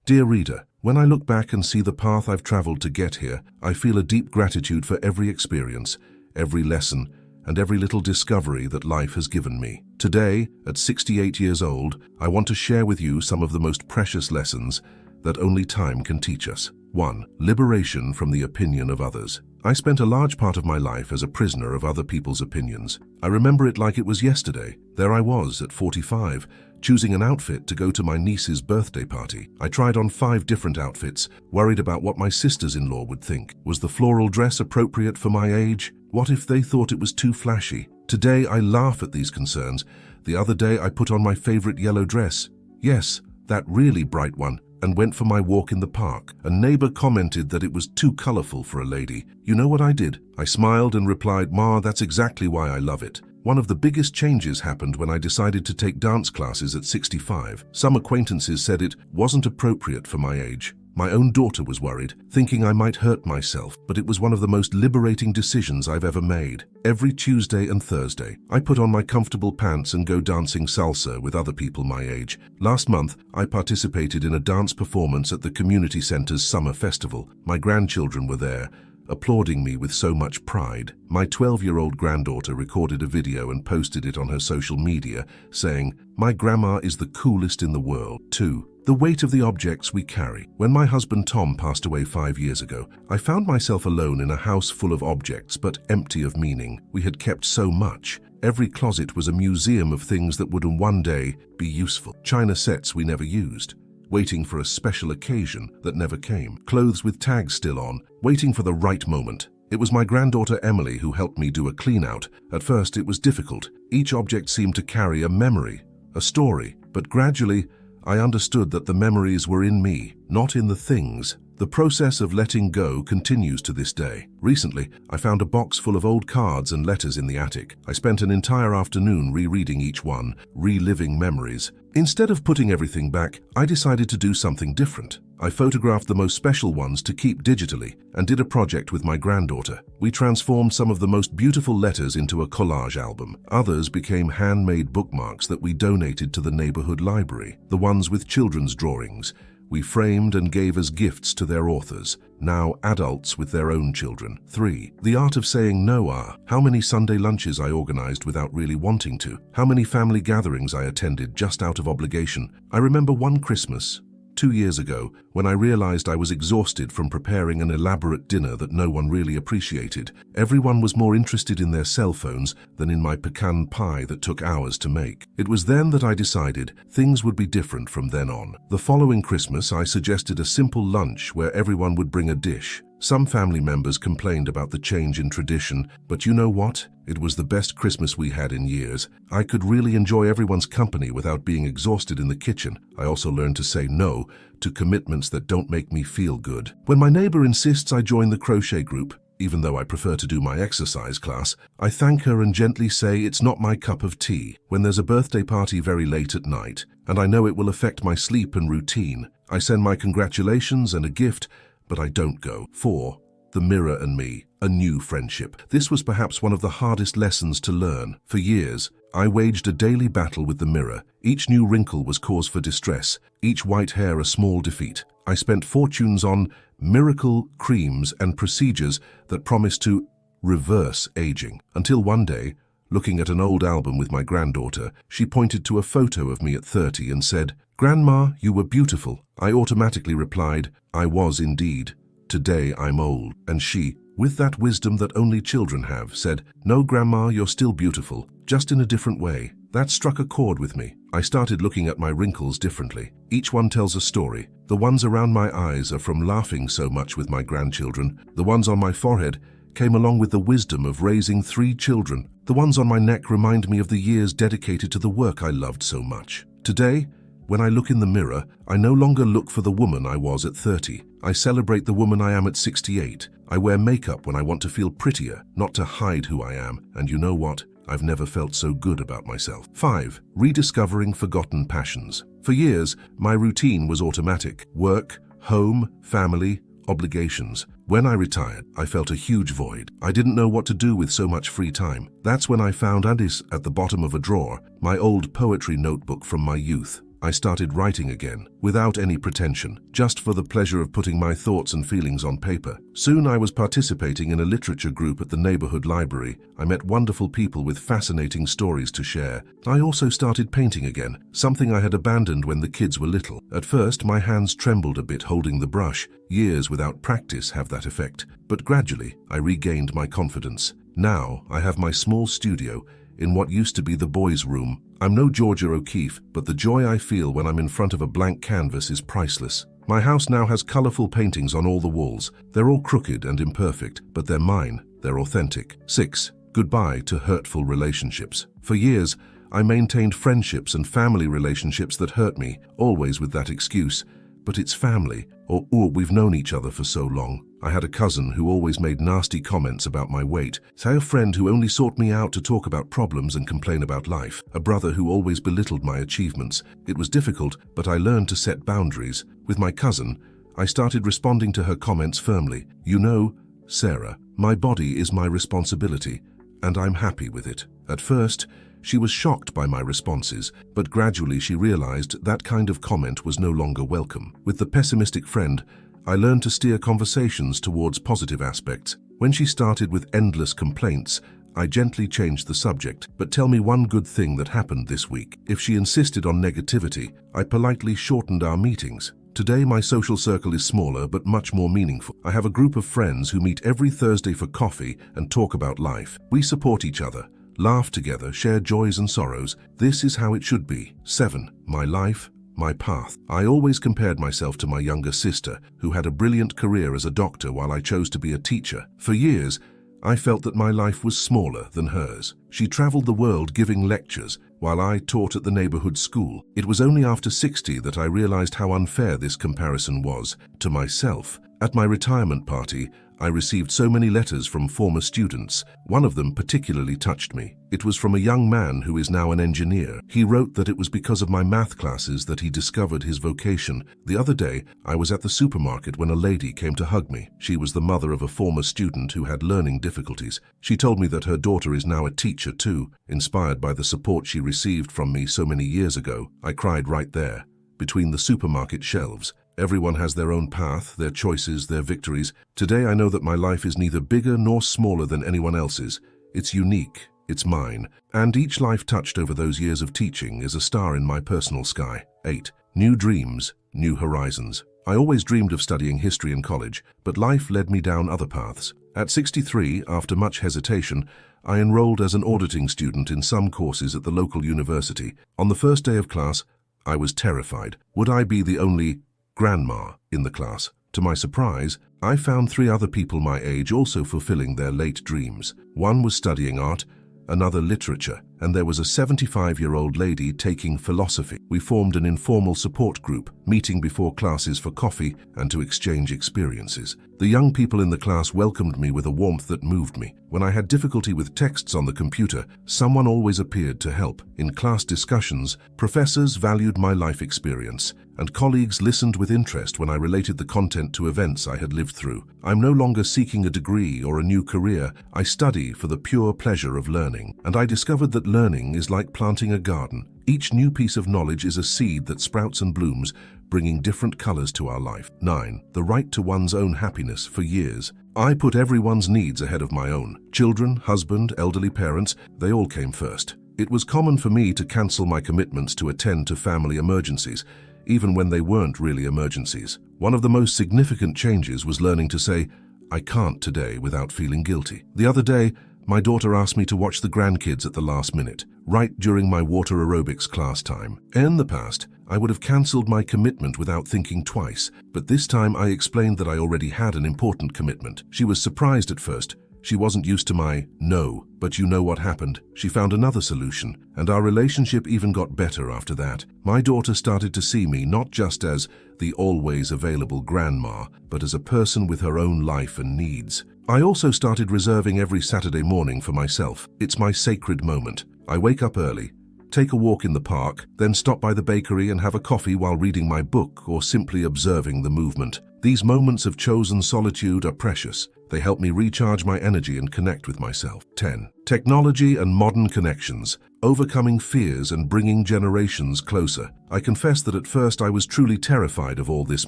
Dear reader, when I look back and see the path I've traveled to get here, I feel a deep gratitude for every experience, every lesson, and every little discovery that life has given me. Today, at 68 years old, I want to share with you some of the most precious lessons that only time can teach us. 1. Liberation from the opinion of others. I spent a large part of my life as a prisoner of other people's opinions. I remember it like it was yesterday. There I was, at 45, choosing an outfit to go to my niece's birthday party. I tried on 5 different outfits, worried about what my sisters-in-law would think. Was the floral dress appropriate for my age? What if they thought it was too flashy? Today I laugh at these concerns. The other day I put on my favorite yellow dress. Yes, that really bright one, and went for my walk in the park. A neighbor commented that it was too colorful for a lady. You know what I did? I smiled and replied, "Ma, that's exactly why I love it." One of the biggest changes happened when I decided to take dance classes at 65. Some acquaintances said it wasn't appropriate for my age. My own daughter was worried, thinking I might hurt myself, but it was one of the most liberating decisions I've ever made. Every Tuesday and Thursday, I put on my comfortable pants and go dancing salsa with other people my age. Last month, I participated in a dance performance at the community center's summer festival. My grandchildren were there, applauding me with so much pride. My 12-year-old granddaughter recorded a video and posted it on her social media, saying, "My grandma is the coolest in the world." 2. The weight of the objects we carry. When my husband Tom passed away 5 years ago, I found myself alone in a house full of objects but empty of meaning. We had kept so much. Every closet was a museum of things that would one day be useful. China sets we never used, waiting for a special occasion that never came. Clothes with tags still on, waiting for the right moment. It was my granddaughter Emily who helped me do a clean-out. At first it was difficult. Each object seemed to carry a memory, a story, but gradually I understood that the memories were in me, not in the things. The process of letting go continues to this day. Recently, I found a box full of old cards and letters in the attic. I spent an entire afternoon rereading each one, reliving memories. Instead of putting everything back, I decided to do something different. I photographed the most special ones to keep digitally and did a project with my granddaughter. We transformed some of the most beautiful letters into a collage album. Others became handmade bookmarks that we donated to the neighborhood library. The ones with children's drawings we framed and gave as gifts to their authors, now adults with their own children. 3. The art of saying no. How many Sunday lunches I organized without really wanting to. How many family gatherings I attended just out of obligation. I remember one Christmas, 2 years ago, when I realized I was exhausted from preparing an elaborate dinner that no one really appreciated. Everyone was more interested in their cell phones than in my pecan pie that took hours to make. It was then that I decided things would be different from then on. The following Christmas, I suggested a simple lunch where everyone would bring a dish. Some family members complained about the change in tradition, but you know what? It was the best Christmas we had in years. I could really enjoy everyone's company without being exhausted in the kitchen. I also learned to say no to commitments that don't make me feel good. When my neighbor insists I join the crochet group, even though I prefer to do my exercise class, I thank her and gently say it's not my cup of tea. When there's a birthday party very late at night, and I know it will affect my sleep and routine, I send my congratulations and a gift, but I don't go. 4. The mirror and me, a new friendship. This was perhaps one of the hardest lessons to learn. For years, I waged a daily battle with the mirror. Each new wrinkle was cause for distress, each white hair a small defeat. I spent fortunes on miracle creams and procedures that promised to reverse aging. Until one day, looking at an old album with my granddaughter, she pointed to a photo of me at 30 and said, "Grandma, you were beautiful." I automatically replied, "I was indeed. Today I'm old." And she, with that wisdom that only children have, said, "No, Grandma, you're still beautiful, just in a different way." That struck a chord with me. I started looking at my wrinkles differently. Each one tells a story. The ones around my eyes are from laughing so much with my grandchildren. The ones on my forehead came along with the wisdom of raising 3 children. The ones on my neck remind me of the years dedicated to the work I loved so much. Today, when I look in the mirror, I no longer look for the woman I was at 30. I celebrate the woman I am at 68. I wear makeup when I want to feel prettier, not to hide who I am. And you know what? I've never felt so good about myself. 5. Rediscovering forgotten passions. For years, my routine was automatic. Work, home, family, obligations. When I retired, I felt a huge void. I didn't know what to do with so much free time. That's when I found Addis at the bottom of a drawer, my old poetry notebook from my youth. I started writing again, without any pretension, just for the pleasure of putting my thoughts and feelings on paper. Soon I was participating in a literature group at the neighborhood library. I met wonderful people with fascinating stories to share. I also started painting again, something I had abandoned when the kids were little. At first, my hands trembled a bit holding the brush. Years without practice have that effect. But gradually, I regained my confidence. Now, I have my small studio in what used to be the boys' room. I'm no Georgia O'Keeffe, but the joy I feel when I'm in front of a blank canvas is priceless. My house now has colorful paintings on all the walls. They're all crooked and imperfect, but they're mine. They're authentic. 6. Goodbye to hurtful relationships. For years, I maintained friendships and family relationships that hurt me, always with that excuse. But it's family, or we've known each other for so long. I had a cousin who always made nasty comments about my weight. A friend who only sought me out to talk about problems and complain about life. A brother who always belittled my achievements. It was difficult, but I learned to set boundaries. With my cousin, I started responding to her comments firmly. You know, Sarah, my body is my responsibility, and I'm happy with it. At first, she was shocked by my responses, but gradually she realized that kind of comment was no longer welcome. With the pessimistic friend, I learned to steer conversations towards positive aspects. When she started with endless complaints, I gently changed the subject. But tell me one good thing that happened this week. If she insisted on negativity, I politely shortened our meetings. Today my social circle is smaller but much more meaningful. I have a group of friends who meet every Thursday for coffee and talk about life. We support each other, laugh together, share joys and sorrows. This is how it should be. 7. My life, my path. I always compared myself to my younger sister, who had a brilliant career as a doctor while I chose to be a teacher. For years, I felt that my life was smaller than hers. She traveled the world giving lectures, while I taught at the neighborhood school. It was only after 60 that I realized how unfair this comparison was to myself. At my retirement party, I received so many letters from former students. One of them particularly touched me. It was from a young man who is now an engineer. He wrote that it was because of my math classes that he discovered his vocation. The other day, I was at the supermarket when a lady came to hug me. She was the mother of a former student who had learning difficulties. She told me that her daughter is now a teacher too, inspired by the support she received from me so many years ago. I cried right there, between the supermarket shelves. Everyone has their own path, their choices, their victories. Today I know that my life is neither bigger nor smaller than anyone else's. It's unique, it's mine, and each life touched over those years of teaching is a star in my personal sky. 8. New dreams, new horizons. I always dreamed of studying history in college, but life led me down other paths. At 63, after much hesitation, I enrolled as an auditing student in some courses at the local university. On the first day of class, I was terrified. Would I be the only grandma in the class? To my surprise, I found 3 other people my age also fulfilling their late dreams. One was studying art, another literature, and there was a 75-year-old lady taking philosophy. We formed an informal support group, meeting before classes for coffee and to exchange experiences. The young people in the class welcomed me with a warmth that moved me. When I had difficulty with texts on the computer, someone always appeared to help. In class discussions, professors valued my life experience, and colleagues listened with interest when I related the content to events I had lived through. I'm no longer seeking a degree or a new career. I study for the pure pleasure of learning, and I discovered that learning is like planting a garden. Each new piece of knowledge is a seed that sprouts and blooms, bringing different colors to our life. 9. The right to one's own happiness. For years, I put everyone's needs ahead of my own. Children, husband, elderly parents, they all came first. It was common for me to cancel my commitments to attend to family emergencies, even when they weren't really emergencies. One of the most significant changes was learning to say, I can't today without feeling guilty. The other day, my daughter asked me to watch the grandkids at the last minute, right during my water aerobics class time. In the past, I would have cancelled my commitment without thinking twice, but this time I explained that I already had an important commitment. She was surprised at first. She wasn't used to my no, but you know what happened. She found another solution, and our relationship even got better after that. My daughter started to see me not just as the always available grandma, but as a person with her own life and needs. I also started reserving every Saturday morning for myself. It's my sacred moment. I wake up early, take a walk in the park, then stop by the bakery and have a coffee while reading my book or simply observing the movement. These moments of chosen solitude are precious. They help me recharge my energy and connect with myself. 10. Technology and modern connections, overcoming fears and bringing generations closer. I confess that at first I was truly terrified of all this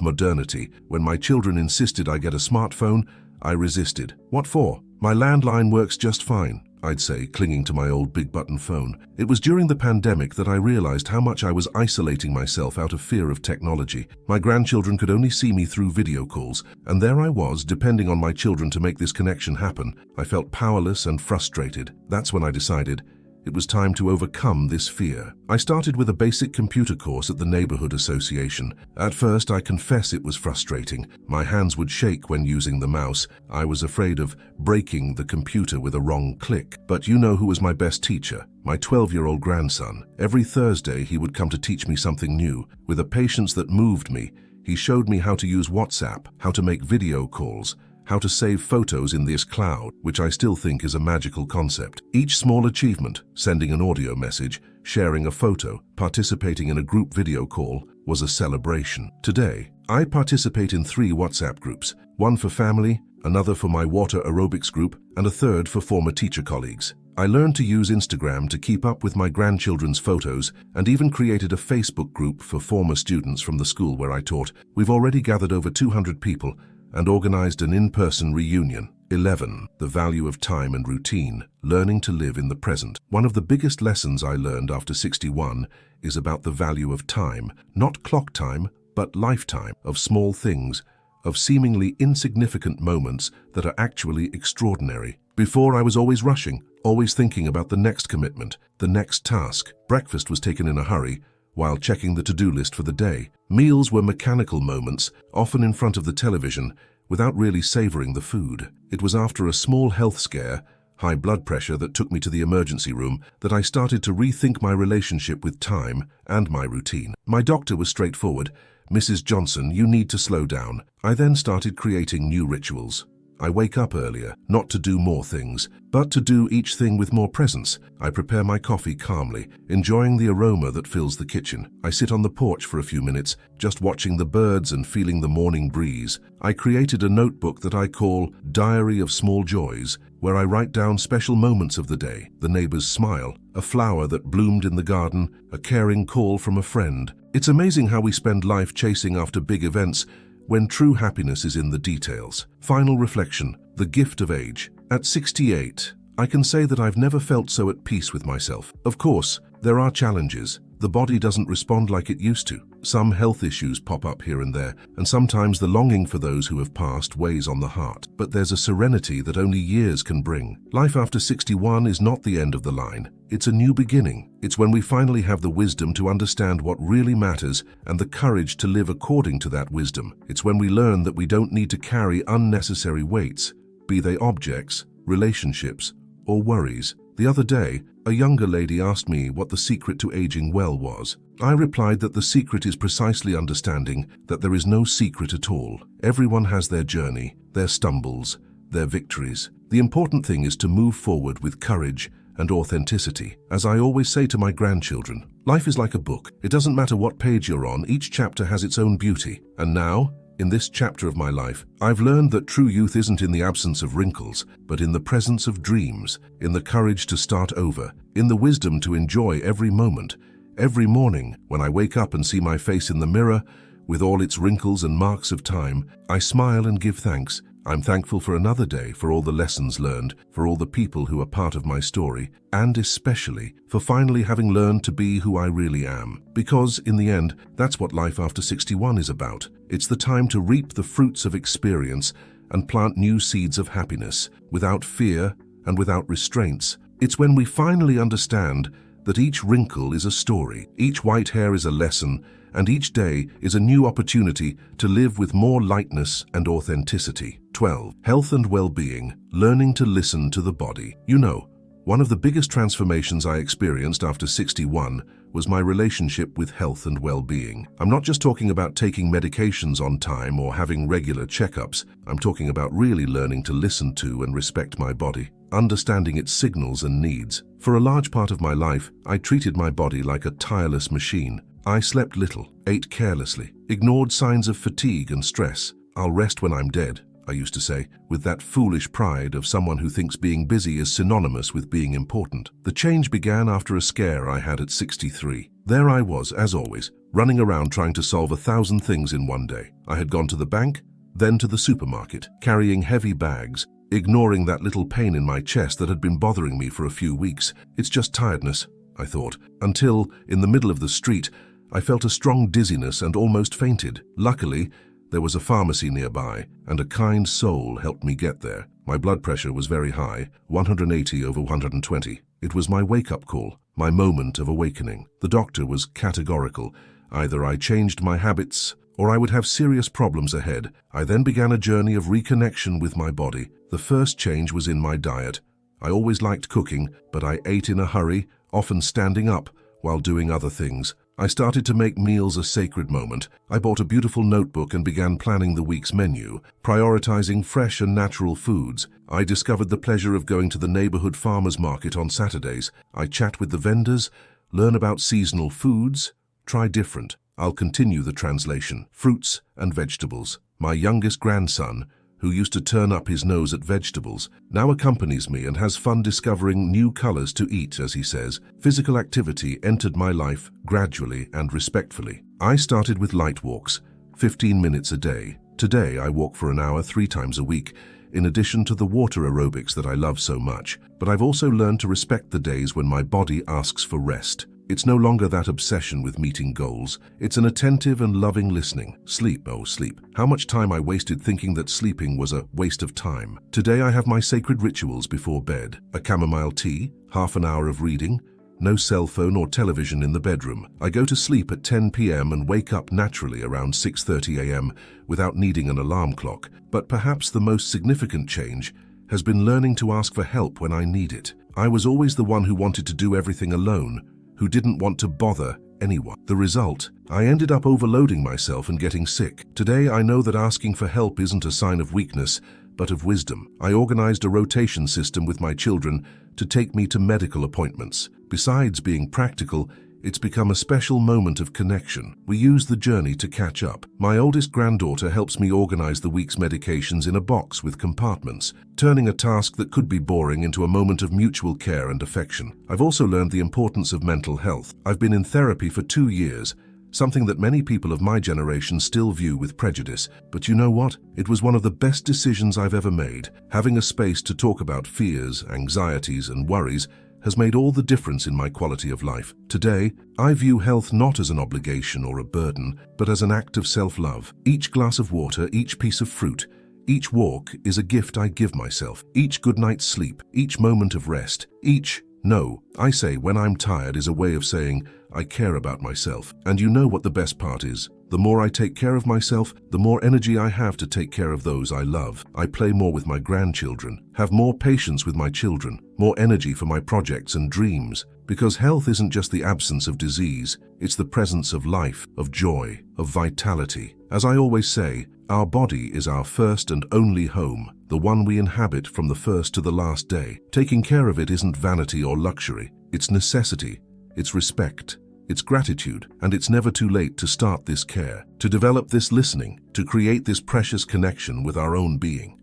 modernity. When my children insisted I get a smartphone, I resisted. What for? My landline works just fine, I'd say, clinging to my old big-button phone. It was during the pandemic that I realized how much I was isolating myself out of fear of technology. My grandchildren could only see me through video calls, and there I was, depending on my children to make this connection happen. I felt powerless and frustrated. That's when I decided it was time to overcome this fear. I started with a basic computer course at the neighborhood association. At first, I confess it was frustrating. My hands would shake when using the mouse. I was afraid of breaking the computer with a wrong click. But you know who was my best teacher? My 12-year-old grandson. Every Thursday, he would come to teach me something new. With a patience that moved me, he showed me how to use WhatsApp, how to make video calls, how to save photos in this cloud, which I still think is a magical concept. Each small achievement, sending an audio message, sharing a photo, participating in a group video call, was a celebration. Today, I participate in 3 WhatsApp groups, one for family, another for my water aerobics group, and a third for former teacher colleagues. I learned to use Instagram to keep up with my grandchildren's photos and even created a Facebook group for former students from the school where I taught. We've already gathered over 200 people and organized an in-person reunion. 11. The value of time and routine, learning to live in the present. One of the biggest lessons I learned after 61 is about the value of time, not clock time, but lifetime, of small things, of seemingly insignificant moments that are actually extraordinary. Before, I was always rushing, always thinking about the next commitment, the next task. Breakfast was taken in a hurry, while checking the to-do list for the day. Meals were mechanical moments, often in front of the television, without really savoring the food. It was after a small health scare, high blood pressure that took me to the emergency room, that I started to rethink my relationship with time and my routine. My doctor was straightforward. Mrs. Johnson, you need to slow down. I then started creating new rituals. I wake up earlier, not to do more things, but to do each thing with more presence. I prepare my coffee calmly, enjoying the aroma that fills the kitchen. I sit on the porch for a few minutes, just watching the birds and feeling the morning breeze. I created a notebook that I call Diary of Small Joys, where I write down special moments of the day, the neighbor's smile, a flower that bloomed in the garden, a caring call from a friend. It's amazing how we spend life chasing after big events, when true happiness is in the details. Final reflection, the gift of age. At 68, I can say that I've never felt so at peace with myself. Of course, there are challenges. The body doesn't respond like it used to. Some health issues pop up here and there, and sometimes the longing for those who have passed weighs on the heart. But there's a serenity that only years can bring. Life after 61 is not the end of the line. It's a new beginning. It's when we finally have the wisdom to understand what really matters and the courage to live according to that wisdom. It's when we learn that we don't need to carry unnecessary weights, be they objects, relationships, or worries. The other day, a younger lady asked me what the secret to aging well was. I replied that the secret is precisely understanding that there is no secret at all. Everyone has their journey, their stumbles, their victories. The important thing is to move forward with courage and authenticity. As I always say to my grandchildren, life is like a book. It doesn't matter what page you're on, each chapter has its own beauty. And now, in this chapter of my life, I've learned that true youth isn't in the absence of wrinkles, but in the presence of dreams, in the courage to start over, in the wisdom to enjoy every moment. Every morning, when I wake up and see my face in the mirror, with all its wrinkles and marks of time, I smile and give thanks. I'm thankful for another day, for all the lessons learned, for all the people who are part of my story, and especially for finally having learned to be who I really am. Because, in the end, that's what life after 61 is about. It's the time to reap the fruits of experience and plant new seeds of happiness, without fear and without restraints. It's when we finally understand that each wrinkle is a story, each white hair is a lesson, and each day is a new opportunity to live with more lightness and authenticity. 12. Health and well-being, learning to listen to the body. You know, one of the biggest transformations I experienced after 61 was my relationship with health and well-being. I'm not just talking about taking medications on time or having regular checkups. I'm talking about really learning to listen to and respect my body, understanding its signals and needs. For a large part of my life, I treated my body like a tireless machine. I slept little, ate carelessly, ignored signs of fatigue and stress. I'll rest when I'm dead, I used to say, with that foolish pride of someone who thinks being busy is synonymous with being important. The change began after a scare I had at 63. There I was, as always, running around trying to solve 1,000 things in one day. I had gone to the bank, then to the supermarket, carrying heavy bags, ignoring that little pain in my chest that had been bothering me for a few weeks. It's just tiredness, I thought, until, in the middle of the street, I felt a strong dizziness and almost fainted. Luckily, there was a pharmacy nearby, and a kind soul helped me get there. My blood pressure was very high, 180/120. It was my wake-up call, my moment of awakening. The doctor was categorical. Either I changed my habits, or I would have serious problems ahead. I then began a journey of reconnection with my body. The first change was in my diet. I always liked cooking, but I ate in a hurry, often standing up while doing other things. I started to make meals a sacred moment. I bought a beautiful notebook and began planning the week's menu, prioritizing fresh and natural foods. I discovered the pleasure of going to the neighborhood farmers market on Saturdays. I chat with the vendors, learn about seasonal foods, try different. I'll continue the translation. Fruits and vegetables. My youngest grandson, who used to turn up his nose at vegetables, now accompanies me and has fun discovering new colors to eat, as he says. Physical activity entered my life gradually and respectfully. I started with light walks, 15 minutes a day. Today I walk for an hour 3 times a week, in addition to the water aerobics that I love so much. But I've also learned to respect the days when my body asks for rest. It's no longer that obsession with meeting goals. It's an attentive and loving listening. Sleep, oh sleep. How much time I wasted thinking that sleeping was a waste of time. Today I have my sacred rituals before bed. A chamomile tea, half an hour of reading, no cell phone or television in the bedroom. I go to sleep at 10 p.m. and wake up naturally around 6:30 a.m. without needing an alarm clock. But perhaps the most significant change has been learning to ask for help when I need it. I was always the one who wanted to do everything alone, who didn't want to bother anyone. The result? I ended up overloading myself and getting sick. Today I know that asking for help isn't a sign of weakness, but of wisdom. I organized a rotation system with my children to take me to medical appointments. Besides being practical, it's become a special moment of connection. We use the journey to catch up. My oldest granddaughter helps me organize the week's medications in a box with compartments, turning a task that could be boring into a moment of mutual care and affection. I've also learned the importance of mental health. I've been in therapy for 2 years, something that many people of my generation still view with prejudice. But you know what? It was one of the best decisions I've ever made. Having a space to talk about fears, anxieties, and worries has made all the difference in my quality of life. Today, I view health not as an obligation or a burden, but as an act of self-love. Each glass of water, each piece of fruit, each walk is a gift I give myself. Each good night's sleep, each moment of rest, each no, I say when I'm tired is a way of saying I care about myself. And you know what the best part is? The more I take care of myself, the more energy I have to take care of those I love. I play more with my grandchildren, have more patience with my children, more energy for my projects and dreams. Because health isn't just the absence of disease, it's the presence of life, of joy, of vitality. As I always say, our body is our first and only home, the one we inhabit from the first to the last day. Taking care of it isn't vanity or luxury, it's necessity, it's respect, it's gratitude, and it's never too late to start this care, to develop this listening, to create this precious connection with our own being.